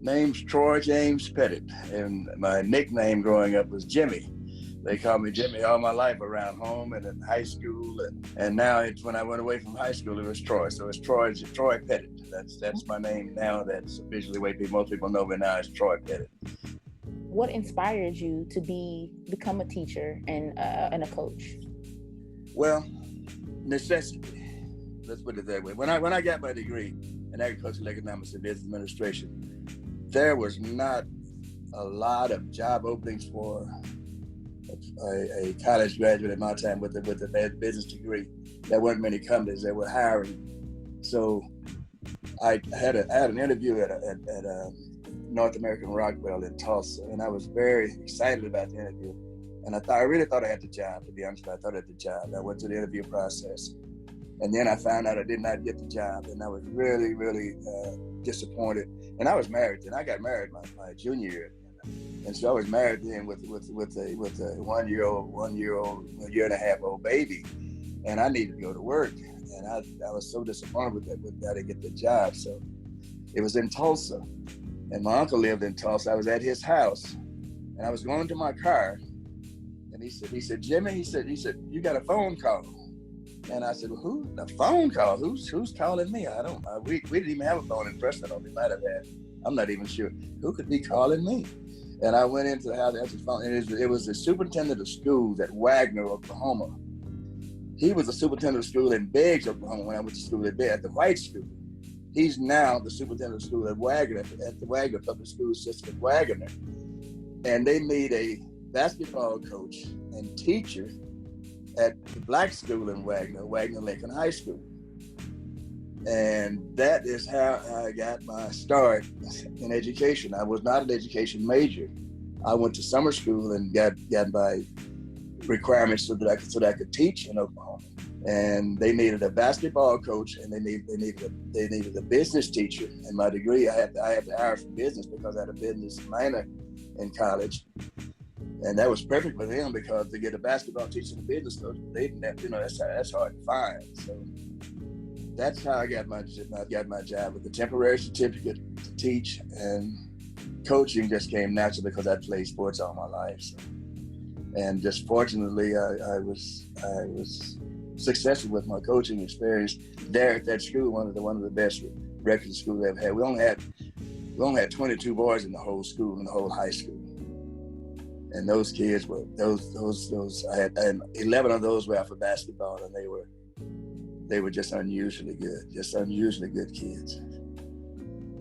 Name's Troy James Petit, and my nickname growing up was Jimmy. They called me Jimmy all my life around home and in high school, and now it's when I went away from high school, it was Troy. So it's Troy Petit. That's my name now. That's officially the way most people know me now is Troy Petit. What inspired you to become a teacher and a coach? Well, necessity. Let's put it that way. When I got my degree in agricultural economics and business administration, there was not a lot of job openings for a college graduate at my time with a business degree. There weren't many companies that were hiring. So I had an interview at North American Rockwell in Tulsa, and I was very excited about the interview. And I really thought I had the job, to be honest. I thought I had the job. I went through the interview process, and then I found out I did not get the job, and I was really, really disappointed. And I was married then. I got married my junior year, and so I was married then with a 1 year and a half old baby, and I needed to go to work, and I was so disappointed with that I didn't get the job. So it was in Tulsa, and my uncle lived in Tulsa. I was at his house, and I was going to my car, and he said, Jimmy, he said, you got a phone call. And I said, well, who? A phone call? Who's calling me? We didn't even have a phone in Preston. We might have had. I'm not even sure. Who could be calling me? And I went into the house, answered the phone, and it was the superintendent of schools at Wagoner, Oklahoma. He was the superintendent of school in Biggs, Oklahoma, when I went to school at the white school. He's now the superintendent of school at Wagoner, at the Wagoner Public School System at Wagoner. And they need a basketball coach and teacher at the black school in Wagoner Lincoln High School. And that is how I got my start in education. I was not an education major. I went to summer school and got my requirements so that I could teach in Oklahoma. And they needed a basketball coach, and they needed a business teacher. And my degree, I had to hire for business because I had a business minor in college. And that was perfect for them because to get a basketball teacher and a business coach, they didn't have, that's hard to find. So that's how I got my job with a temporary certificate to teach, and coaching just came naturally because I played sports all my life. So. And just fortunately, I was successful with my coaching experience there at that school, one of the best record schools I've had. We only had 22 boys in the whole school, in the whole high school. And those kids were I had 11 of those were out for basketball, and they were just unusually good kids.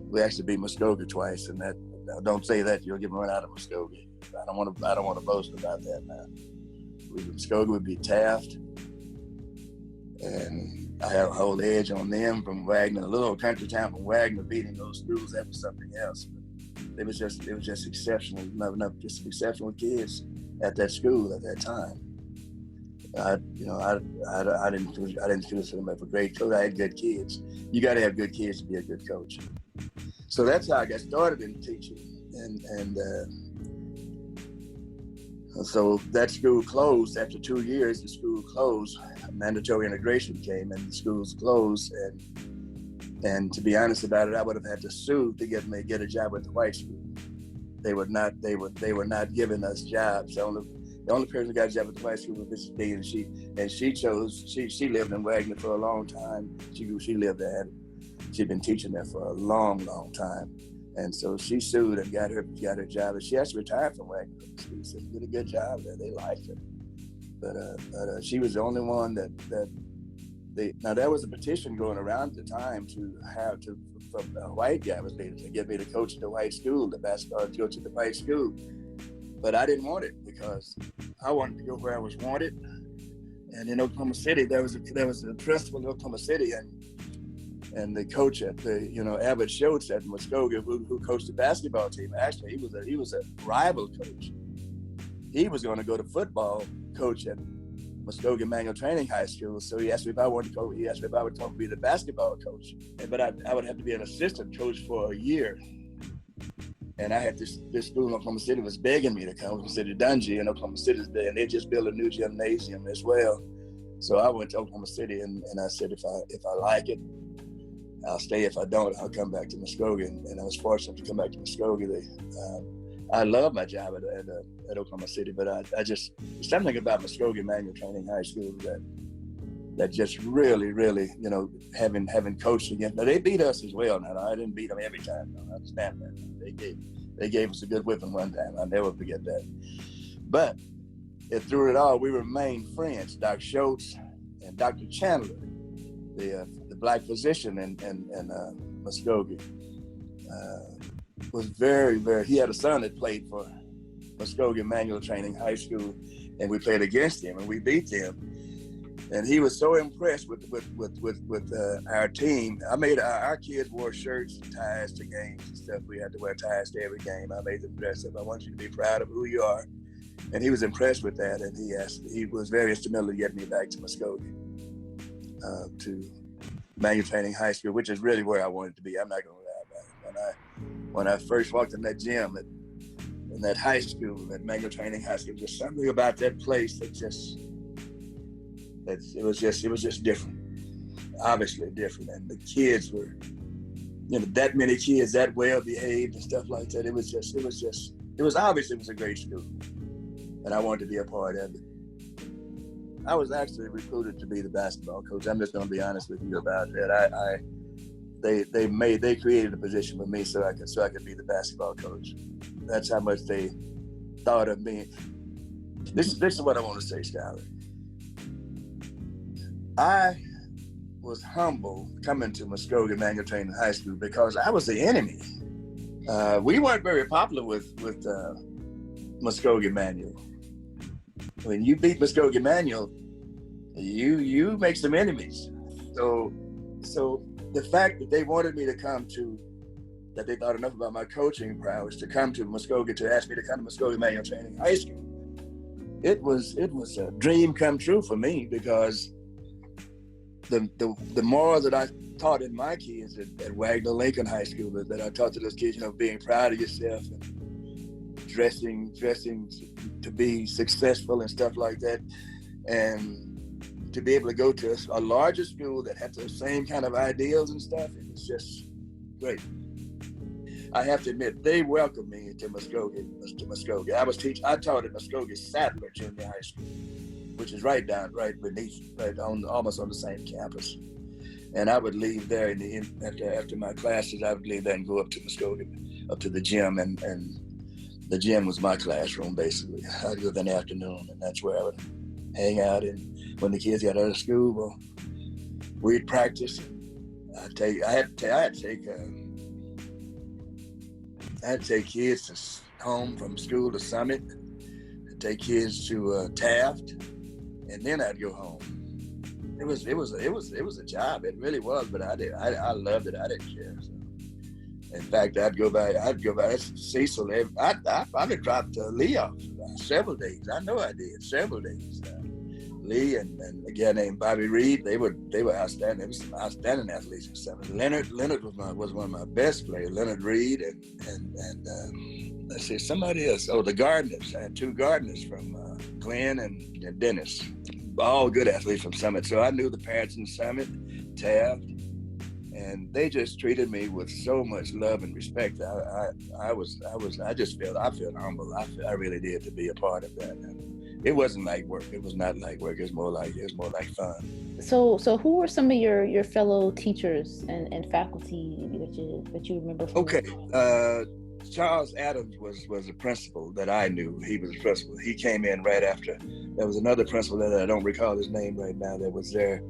We actually beat Muskogee twice, and that don't say that you'll get run out of Muskogee. I don't want to boast about that now. Muskogee would be Taft, and I have a whole edge on them from Wagoner, a little old country town from Wagoner, beating those schools. That was something else. It was just exceptional, just exceptional kids at that school at that time. I didn't consider them a great coach. I had good kids. You got to have good kids to be a good coach. So that's how I got started in teaching, and so that school closed after 2 years. The school closed. Mandatory integration came, and the schools closed. And to be honest about it, I would have had to sue to get a job at the white school. They were not giving us jobs. The only person who got a job at the white school was Mrs. B, and she lived in Wagoner for a long time. She lived there. She'd been teaching there for a long, long time. And so she sued and got her job. And she actually retired from Wagoner. She did a good job there. They liked her. But she was the only one that now there was a petition going around at the time for a white guy was needed to get me to coach at the white school, the basketball coach at the white school. But I didn't want it because I wanted to go where I was wanted. And in Oklahoma City, there was a principal in Oklahoma City, and the coach at Abbott Schoats at Muskogee, who coached the basketball team. Actually, he was a rival coach. He was going to go to football coach at Muskogee Manual Training High School. So he asked me if I wanted to go. He asked me if I would come to be the basketball coach. But I would have to be an assistant coach for a year. And I had this school in Oklahoma City was begging me to come. Oklahoma City Dungy in Oklahoma City, and they just built a new gymnasium as well. So I went to Oklahoma City, and I said if I like it, I'll stay. If I don't, I'll come back to Muskogee. And I was fortunate to come back to Muskogee. I love my job at Oklahoma City, but I just, something about Muskogee Manual Training High School that just really, you know, having coached against. Now they beat us as well. Now I didn't beat them every time. No, I understand that. They gave us a good whipping one time. I'll never forget that. But through it all, we remained friends. Dr. Schoats and Dr. Chandler, the black physician in Muskogee, was very, he had a son that played for Muskogee Manual Training High School, and we played against him and we beat them. And he was so impressed with our team. I made our kids wore shirts and ties to games and stuff. We had to wear ties to every game. I made them dress up. I want you to be proud of who you are. And he was impressed with that. And he was very instrumental in getting me back to Muskogee, to Manual Training High School, which is really where I wanted to be. I'm not going to lie about it. When I first walked in that gym in that high school, that Manual Training High School, just something about that place that it was just different, obviously different. And the kids were, you know, that many kids that well behaved and stuff like that. It was obviously a great school, and I wanted to be a part of it. I was actually recruited to be the basketball coach. I'm just going to be honest with you about that. They created a position for me so I could be the basketball coach. That's how much they thought of me. This is what I want to say, Schuyler. I was humble coming to Muskogee Manual Training High School because I was the enemy. We weren't very popular with Muskogee Manual. When you beat Muskogee Manual, you make some enemies. So the fact that they wanted me to come to, that they thought enough about my coaching prowess to come to Muskogee, to ask me to come to Muskogee Manual Training High School, it was a dream come true for me, because the more that I taught in my kids at Wagoner Lincoln High School, that I taught to those kids, you know, being proud of yourself and dressing to be successful and stuff like that, and to be able to go to a larger school that had the same kind of ideals and stuff, it was just great. I have to admit, they welcomed me to Muskogee. I taught at Muskogee Sadler Junior High School, which is right beneath, almost on the same campus. And I would leave there after my classes. I would leave there and go up to Muskogee, up to the gym, and the gym was my classroom basically. I'd go there in the afternoon, and that's where I would hang out. And when the kids got out of school, well, we'd practice. I had to take kids home from school to Summit, I'd take kids to Taft, and then I'd go home. It was a job. It really was, but I loved it. I didn't care. So. In fact, I'd go by Cecil. I could drop to Lee off several days. I know I did several days. Lee and a guy named Bobby Reed, they were outstanding. There was some outstanding athletes and stuff. Leonard was one of my best players. Leonard Reed and let's see, somebody else. Oh, the Gardeners. I had two Gardeners from Glenn and Dennis. All good athletes from Summit. So I knew the parents in Summit, Taft, and they just treated me with so much love and respect. I felt humble. I really did, to be a part of that. And it wasn't like work. It was not like work. It was more like fun. So who were some of your fellow teachers and faculty that you remember from? Okay. Charles Adams was the principal that I knew. He was the principal. He came in right after. There was another principal that I don't recall his name right now that was there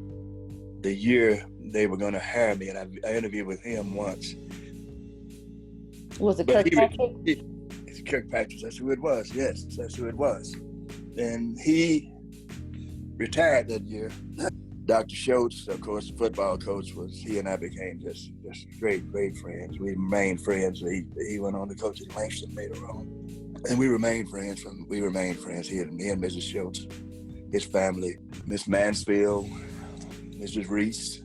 the year they were going to hire me, and I interviewed with him once. Was it Kirkpatrick? It's Kirkpatrick. That's who it was. Yes, that's who it was. And he retired that year. Dr. Schoats, of course, the football coach, he and I became just great friends. We remained friends. He went on to coach at Langston later on. And we remained friends. He and Mrs. Schoats, his family, Miss Mansfield, Mrs. Reese,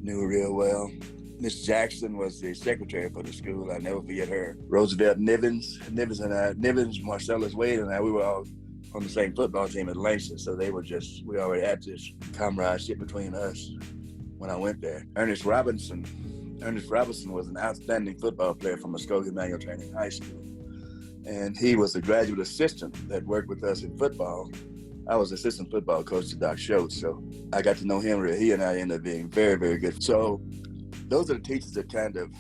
knew her real well. Miss Jackson was the secretary for the school. I'll never forget her. Roosevelt Nivens, Marcellus Wade, and I, we were all on the same football team at Langston, so we already had this camaraderie between us when I went there. Ernest Robinson was an outstanding football player from Muskogee Manual Training High School. And he was a graduate assistant that worked with us in football. I was assistant football coach to Doc Schoats, so I got to know him. He and I ended up being very, very good. So those are the teachers that kind of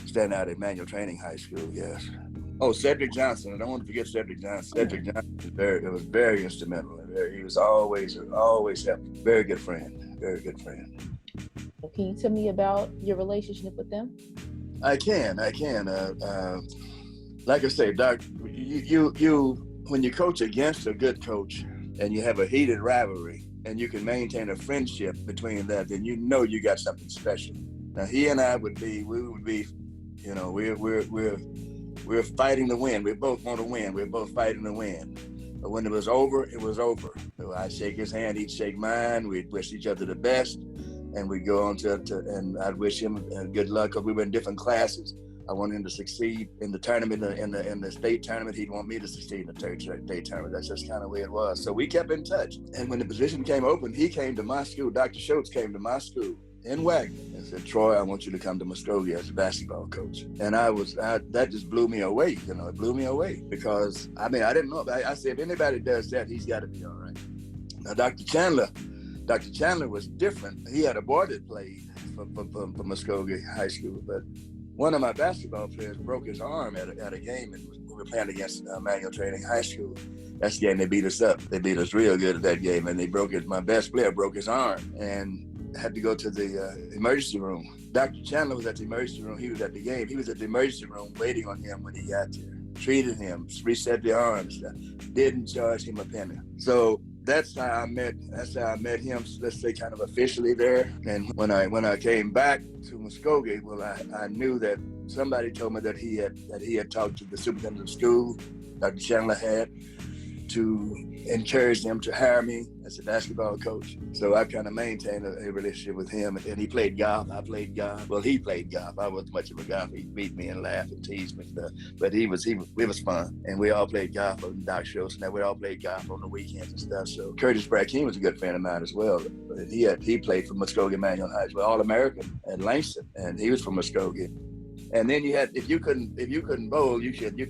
stand out at Manual Training High School, yes. Oh, Cedric Johnson. I don't want to forget Cedric Johnson. Cedric Johnson was very instrumental. He was always helping. Very good friend. Very good friend. Can you tell me about your relationship with them? I can. Like I say, Doc, you when you coach against a good coach and you have a heated rivalry and you can maintain a friendship between that, then you know you got something special. Now he and I would be, you know, we're fighting to win. We both want to win. We're both fighting to win. But when it was over, it was over. So I'd shake his hand, he'd shake mine. We'd wish each other the best, and we'd go on to and I'd wish him good luck because we were in different classes. I wanted him to succeed in the tournament, in the state tournament. He'd want me to succeed in the state tournament. That's just kind of the way it was. So we kept in touch. And when the position came open, he came to my school. Dr. Schoats came to my school in Wagoner and said, "Troy, I want you to come to Muskogee as a basketball coach." And that just blew me away. You know, it blew me away because I didn't know. I said, if anybody does that, he's got to be all right. Now, Dr. Chandler was different. He had a boy that played for Muskogee High School, but one of my basketball players broke his arm at a game, and we were playing against Manual Training High School. That's the game they beat us up. They beat us real good at that game, and my best player broke his arm and had to go to the emergency room. Dr. Chandler was at the emergency room. He was at the game. He was at the emergency room waiting on him when he got there. Treated him, reset the arm, didn't charge him a penny. So that's how I met him, let's say kind of officially there. And when I came back to Muskogee, well, I knew that somebody told me that he had talked to the superintendent of school, Dr. Chandler had, to encourage them to hire me as a basketball coach. So I kind of maintained a relationship with him. And he played golf. I played golf. Well, he played golf. I wasn't much of a golfer. He beat me and laughed and teased me and stuff. But it was fun. And we all played golf on Doc Schoats, and we all played golf on the weekends and stuff. So Curtis Brackeen was a good friend of mine as well. But he played for Muskogee Manual High School, All-American at Langston, and he was from Muskogee. And then you had, if you couldn't bowl, you couldn't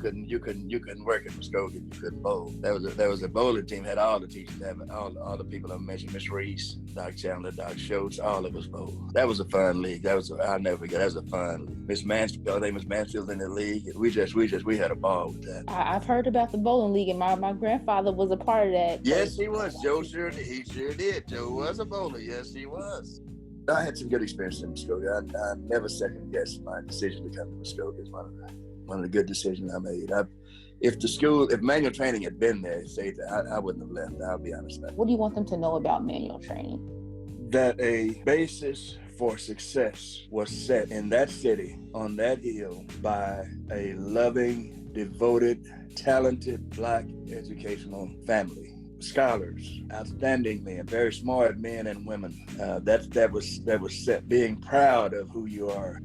work at Muskogee. You couldn't bowl. There was a bowling team, had all the teachers, all the people I mentioned, Miss Reese, Doc Chandler, Doc Schoats, all of us bowled. That was a fun league. I'll never forget. That was a fun league. Miss Mansfield, her name was Mansfield in the league. We had a ball with that. I've heard about the bowling league, and my grandfather was a part of that. Yes, he was. He sure did. Joe was a bowler. Yes, he was. I had some good experience in Muskogee. I never second guessed my decision to come to Muskogee. It's one of the good decisions I made. If manual training had been there, I wouldn't have left. I'll be honest. What do you want them to know about manual training? That a basis for success was set in that city, on that hill, by a loving, devoted, talented Black educational family. Scholars, outstanding men, very smart men and women. That was set. Being proud of who you are,